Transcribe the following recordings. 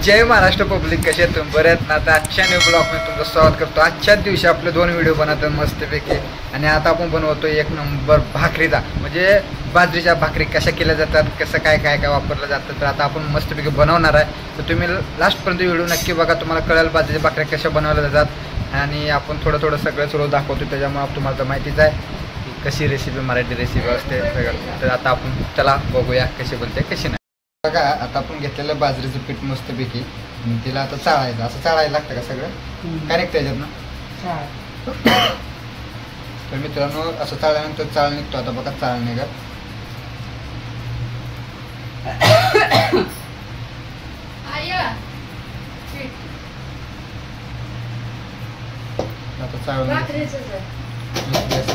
जय Maharashtra public, कसे आहेत तुम्ही? बरे आहेत ना? आता आजच्या न्यू ब्लॉगमध्ये तुमचं स्वागत करतो. आजच्याच दिवशी आपले 2 व्हिडिओ बनवतात मस्तपैकी. आणि आता आपण बनवतो 1 नंबर भाकरीचा, म्हणजे बाजरीच्या भाकरी कशा केल्या जातात, कसं काय काय काय वापरलं जातं. तर आता आपण मस्तपैकी बनवणार आहे. तर तुम्ही लास्टपर्यंत व्हिडिओ नक्की बघा, तुम्हाला कळेल बाजरीच्या भाकऱ्या कशा बनवल्या जातात. आणि आपण थोडं सगळंच रोज दाखवतो, त्याच्यामुळे तुम्हाला तर माहितीच आहे की कशी रेसिपी, मराठी रेसिपी असते सगळं. तर आता आपण चला बघूया कशी बनते कशी नाही. बघा आता आपण घेतलेलं बाजरीचं पीठ मस्तपैकी, तिला आता चाळायचं. असं चाळायला लागतं का सगळं? काय निघतं याच्यात ना? तर मित्रांनो, असं चाळल्यानंतर चाळ निघतो. आता बघा चाळ निघा. आता चाळून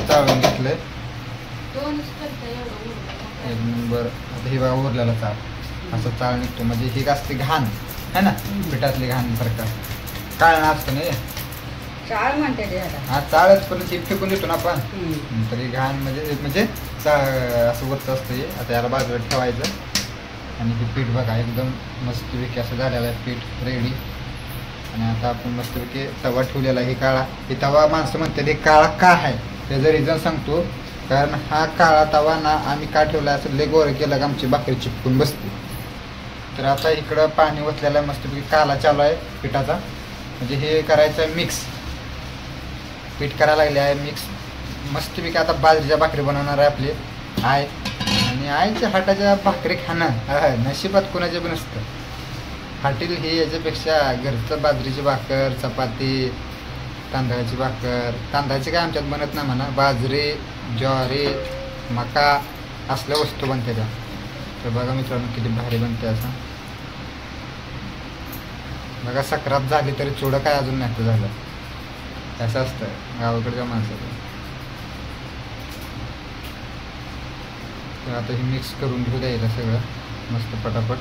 चाळून घेतलंय. बरं, आता ही बघा उरलेला चाळ असं चाळ निघतो. म्हणजे ही असते घाण है ना, पिठातली घाण सारखं काळणं असतं ना. चाळ म्हणते हा चाळच, पण फेकून देतो ना आपण. तरी घाण म्हणजे असं वरचं असतं हे. आता याला बाजूला ठेवायचं. आणि हे पीठ बघा एकदम मस्तपैकी असं झालेलं आहे पीठ रेडी. आणि आता आपण मस्तपैकी तवा ठेवलेला आहे. काळा हे तवा माणसं म्हणतात हे काळा का आहे, त्याचं रिझन सांगतो. कारण हा काळा तवा ना आम्ही का ठेवला असं लय गोरं केलं का आमची भाकरी चिपकून बसते. तर आता इकडं पाणी ओतलेलं आहे मस्तपैकी, काला चालू आहे पिठाचा. म्हणजे हे करायचं आहे मिक्स, पीठ करायला लागले आहे मिक्स मस्तपैकी. आता बाजरीच्या भाकरी बनवणार आहे आपली आय. आणि आईच्या हाताच्या भाकरी खाणं नशिबात कोणाचे पण असतं. हॉटेल हे याच्यापेक्षा घरचं बाजरीची भाकर, चपाती, तांदळाची भाकर. तांदळाची काय आमच्यात बनत नाही म्हणा, बाजरी, ज्वारी, मका असल्या वस्तू बनते त्या. तर बघा मित्रांनो किती भारी बनते. असं बघा, सक्रात झाली तरी चुडं काय अजून नाही झालं. असं असतं गावाकडच्या माणसाचं. तर आता हे मिक्स करून घेऊ द्यायला सगळं मस्त पटापट.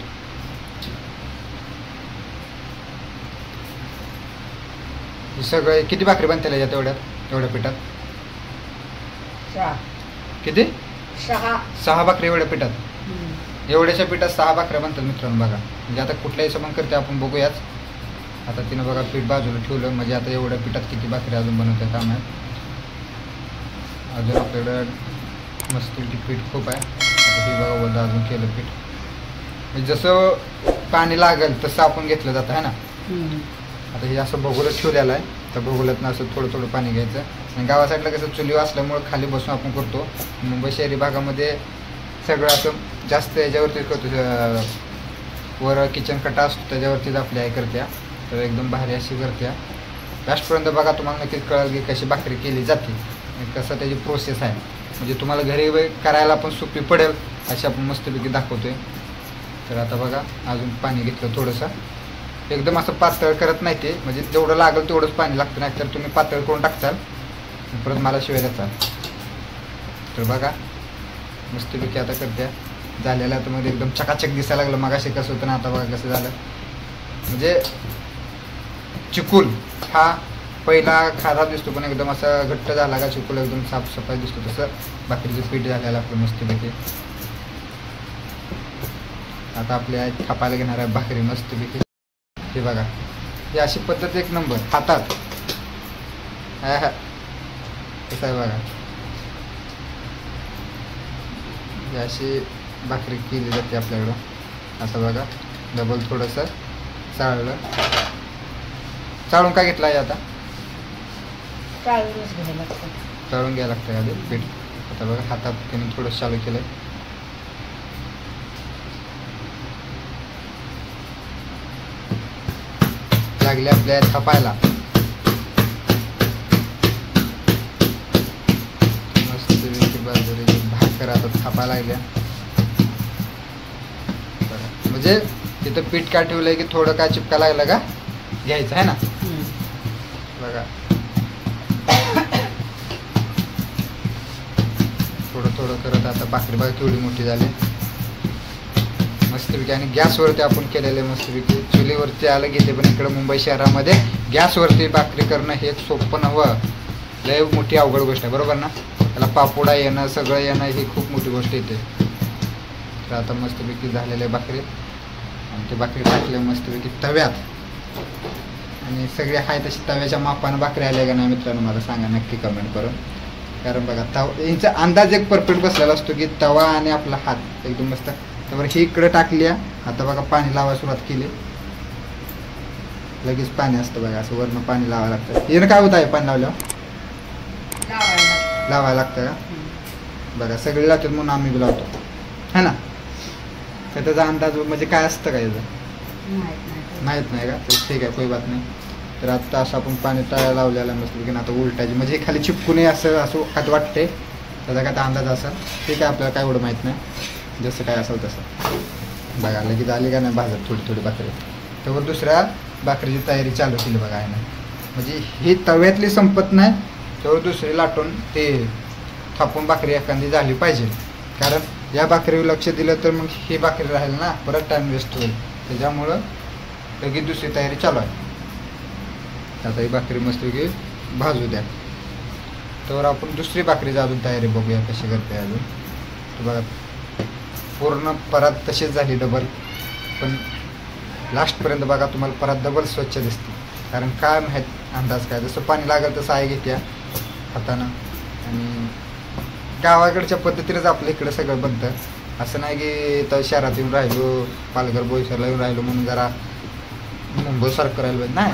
हे सगळं किती भाकरी बनते एवढ्या पिठात? किती? 6 भाकरी एवढ्या पिठात. एवढ्याच्या पिठात 6 भाकऱ्या बनतात मित्रांनो. बघा म्हणजे आता कुठल्या हिशोबाने करते आपण बघूयाच. आता तिनं बघा पीठ बाजूला ठेवलं. म्हणजे आता एवढ्या पिठात किती भाकरी अजून बनवते काम आहे. अजून आपल्याकडं मस्त पीठ खूप आहे. आता हे बघा वजा अजून केलं पीठ. म्हणजे जसं पाणी लागेल तसं आपण घेतलं जातं है ना. आता हे असं भगोलत ठेवलेलं आहे. तर भगोलतनं असं थोडं पाणी घ्यायचं. आणि गावा साईडला कसं चुलीवर असल्यामुळं खाली बसून आपण करतो. मुंबई शहरी भागामध्ये सगळं असं जास्त याच्यावरतीच करतो. वर किचन कटा असतो त्याच्यावरतीच आपली आई करत्या. तर एकदम भारी अशी करत्या. लास्टपर्यंत बघा, तुम्हाला नक्कीच कळेल की कशी भाकरी केली जाते, कसं त्याची प्रोसेस आहे. म्हणजे तुम्हाला घरी करायला पण सोपी पडेल अशी आपण मस्तपैकी दाखवतोय. तर आता बघा अजून पाणी घेतलं थोडंसं. एकदम असं पातळ करत नाही ते, म्हणजे जेवढं लागेल तेवढंच पाणी लागतं. नाही तर तुम्ही पातळ करून टाकचाल परत मला शिवाय द्याचाल. तर बघा मस्तपैकी आता करत्या झालेलं आहे. तर मध्ये एकदम चकाचक दिसायला लागलं. मगाशी कसं होतं ना, आता बघा कसं झालं. म्हणजे चिकूल हा पहिला खारा दिसतो, पण एकदम असा घट्ट झाला का चिकूल एकदम साफसफाई दिसतो, तसं भाकरीचं पीठ झालेलं आपलं मस्तपैकी. आता आपल्या थापायला घेणार आहे भाकरी मस्तपैकी. हे बघा, ही अशी पद्धत 1 नंबर हातात कसं आहे बघा. ही अशी भाकरी केली जाते आपल्याकडं. आता बघा डबल थोडंसं चाळलं. चाळून काय घेतलं आहे आता? चाळून घ्यायला लागतं आधी पीठ. आता बघा हातात त्यांनी थोडं चालू केलं. लागले आपल्या थापायला मस्त बाजरी भाकर आता थापायला लागल्या. म्हणजे तिथं पीठ काय ठेवलंय की थोडं काय चिपका लागलं का घ्यायचं आहे ना. बघा थोडं करत आता भाकरी बघा केवढी मोठी झाली मस्तपैकी. आणि गॅसवरती आपण केलेले मस्तपैकी. चुलीवरती आलं घेते, पण इकडं मुंबई शहरामध्ये गॅसवरती भाकरी करणं हे एक सोपं नव्हं, लय मोठी अवघड गोष्ट आहे, बरोबर ना. त्याला पापोडा येणं, सगळं येणं ही खूप मोठी गोष्ट येते. तर आता मस्तपैकी झालेले भाकरी. आणि ते भाकरी टाकल्या मस्तपैकी तव्यात. आणि सगळे आहे तशी तव्याच्या मापानं भाकरी आल्या का नाही मित्रांनो मला सांगा नक्की कमेंट करून. कारण बघा यांचा अंदाज एक परफेक्ट बसलेला असतो की तवा आणि आपला हात एकदम मस्त. तर ही इकडे टाकली. आता बघा पाणी लावायला सुरुवात केली. लगेच पाणी असतं बघा असं वरनं पाणी लावायला लागतं. येणं काय होत आहे पाणी लावल्यावर लावायला लागतं का बघा. सगळे लावतात म्हणून आम्ही बी लावतो है ना. तर त्याचा अंदाज म्हणजे काय असतं का याचं माहीत नाही का. तर ठीक आहे कोई बात नाही. तर आता असं आपण पाणी तळायला लावलेलं मस्त की आता उलटायची म्हणजे हे खाली चिपकू नये असं खात वाटते. त्याचा काय अंदाज असेल ठीक आहे आपल्याला काय एवढं माहीत नाही. जसं काय असेल तसं बघा. लगेच आली का नाही भाजत थोडी थोडी भाकरी. तर दुसऱ्या भाकरीची तयारी चालू केली बघा आहे ना. म्हणजे ही तव्यातली संपत नाही तेवढं दुसरी लाटून ते थापून भाकरी एखादी झाली पाहिजे. कारण या भाकरीवर लक्ष दिलं तर मग ही भाकरी राहील ना परत टाईम वेस्ट होईल. त्याच्यामुळं लगेच दुसरी तयारी चालू आहे. आता ही भाकरी मस्तपैकी भाजू द्या. तर आपण दुसरी भाकरीची अजून तयारी बघूया कशी करते अजून. तर बघा पूर्ण परत तशीच झाली डबल. पण लास्टपर्यंत बघा तुम्हाला परत डबल स्वच्छ दिसते. कारण काय माहीत अंदाज काय जसं पाणी लागेल तसं आहे घेत्या हातानं. आणि गावाकडच्या पद्धतीनेच आपल्या इकडं सगळं बनतं. असं नाही की तर शहरात येऊन राहिलो पालघर बोईसरला येऊन राहिलो म्हणून जरा मुंबईसारखं राहिलो नाही.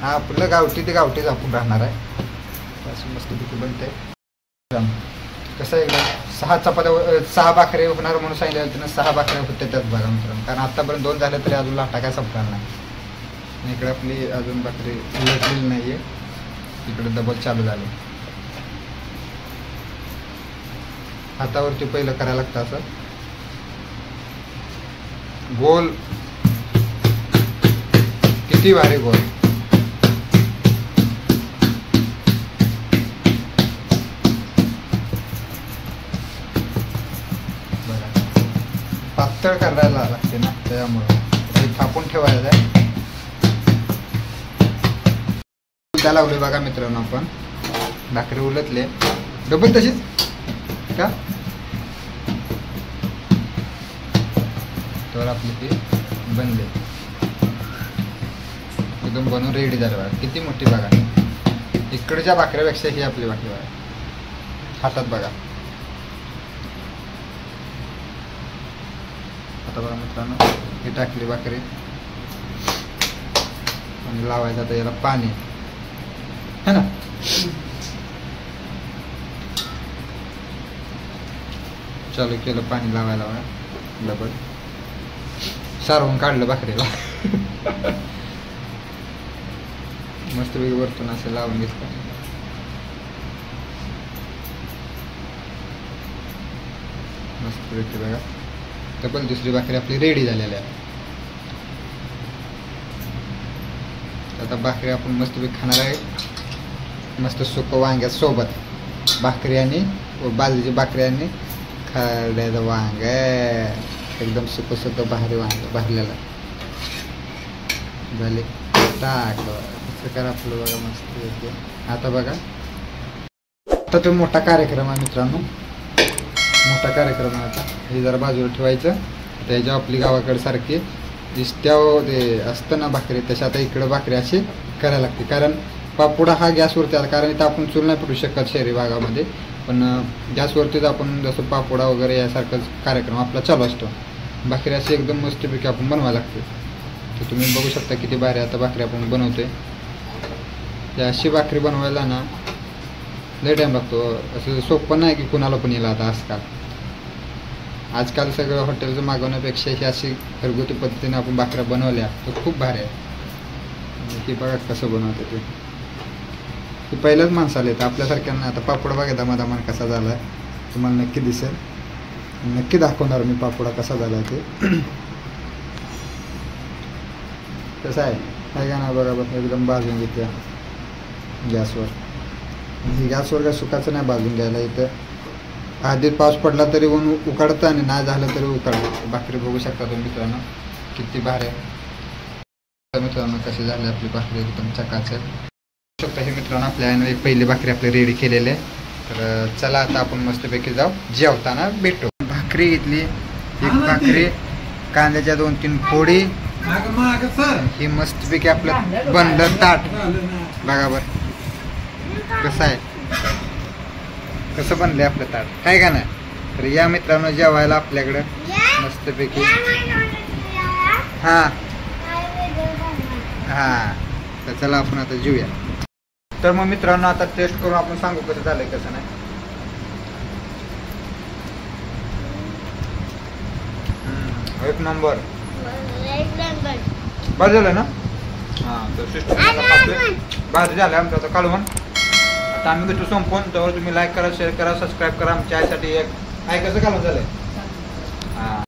आपलं गावठी ते गावठीच आपण राहणार आहे. असं मस्तपैकी बनते. कसं आहे एकदम 6 भाकरे होणार म्हणून सांगितलं त्यानं 6 भाकऱ्या होते त्याच बघा मित्रांनो. कारण आत्तापर्यंत 2 झाले तरी अजून लाटा काय संपणार नाही. इकडे आपली अजून भाकरी उलटलेली नाही आहे. इकडे डबल चालू झाले. हातावरती पहिलं करायला लागतं असं गोल. किती भारी गोल. पातळ करायला लागते ना त्यामुळं ते थापून ठेवायचं आहे. त्या लावले बघा मित्रांनो आपण भाकरी उलटले डबल तशीच का. तर आपली ती बनले एकदम बनवून रेडी झालं बघा. किती मोठी बघा. इकडच्या भाकऱ्यापेक्षा ही आपली भाकरी बघा हातात बघा. आता बघा मित्रांनो ही टाकली भाकरी आणि लावायचं आता याला पाणी है ना. चालू केलं पाणी लावायला बघा. डबल सारवून काढलं भाकरीला. मस्त वेगळी वरतून असं लावून घेतलं. मस्त वेगळी बघा. डबल दुसरी भाकरी आपली रेडी झालेली आहे. आता भाकरी आपण मस्त खाणार आहे. मस्त सुकं वांग्या सोबत भाकरी आणि बाजरीची भाकरी आणि खरड्याचं वांग एकदम सुकं सुकं भारी वांग भरलेलं झाले. टाकलं करा आपलं बघा मस्त. आता बघा आता तो मोठा कार्यक्रम आहे मित्रांनो. मोठा कार्यक्रम आहे. आता हे जरा बाजूला ठेवायचं. त्याच्या आपली गावाकडे सारखी दिसत्या ते असतं ना भाकरी तशी आता इकडं भाकरी अशी करायला लागते. कारण पापुडा हा गॅसवरती आला. कारण इथं आपण चूल नाही पेटू शकत शहरी भागामध्ये. पण गॅसवरतीच आपण जसं पापुडा वगैरे यासारखंच कार्यक्रम आपला चालू असतो. भाकरी अशी एकदम मस्तपैकी आपण बनवायला लागते. तर तुम्ही बघू शकता किती भारी आता भाकरी आपण बनवतोय. त्या अशी भाकरी बनवायला ना लय टाईम लागतो. असं सोपं नाही की कुणाला पण येईल आता आजकाल सगळं हॉटेलचं मागवण्यापेक्षा ही अशी घरगुती पद्धतीने आपण भाकऱ्या बनवल्या तर खूप भारी आहे. ही बघा कसं बनवतं ते पहिल्याच माणसाला येतं आपल्यासारख्यांना. आता पापड बघा दमादमान कसा झाला आहे तुम्हाला नक्की दिसेल. नक्की दाखवणार मी पापडा कसा झाला आहे ते. कसं आहे का ना बघा बघा एकदम भाजून घेते गॅसवर. गॅसवर काय सुकाचं नाही भाजून घ्यायला. इथं आधी पाऊस पडला तरी ऊन उकाडतं आणि नाही झालं तरी उकाडतं. भाकरी बघू शकता तुम्ही मित्रांनो किती भारी आहे. मित्रांनो कशी झाली आपली भाकरी एकदम चकाचक शकता. हे मित्रांनो आपल्या एक पहिली भाकरी आपली रेडी केलेली आहे. तर चला आता आपण मस्तपैकी जाऊ जेवताना भेटू. भाकरी घेतली एक भाकरी कांद्याच्या 2-3 फोडी ही मस्तपैकी आपलं बनलं ताट बघा बर कसं आहे, कसं बनलंय आपलं ताट काय का नाही. तर या मित्रांनो जेवायला आपल्याकडं मस्तपैकी. हा हा तर चला आपण आता जेऊया. तर मग मित्रांनो आता टेस्ट करून आपण सांगू कसं झालंय कसं नाही. एक नंबर बरं झालं ना. हां तर सिस्टम भाजी झालं आमचं आता कालवण. आता आम्ही घेतो संपवून. त्यावर तुम्ही लाईक करा, शेअर करा, सबस्क्राईब करा आमच्या आईसाठी. एक आहे कसं कालवण झालंय. हां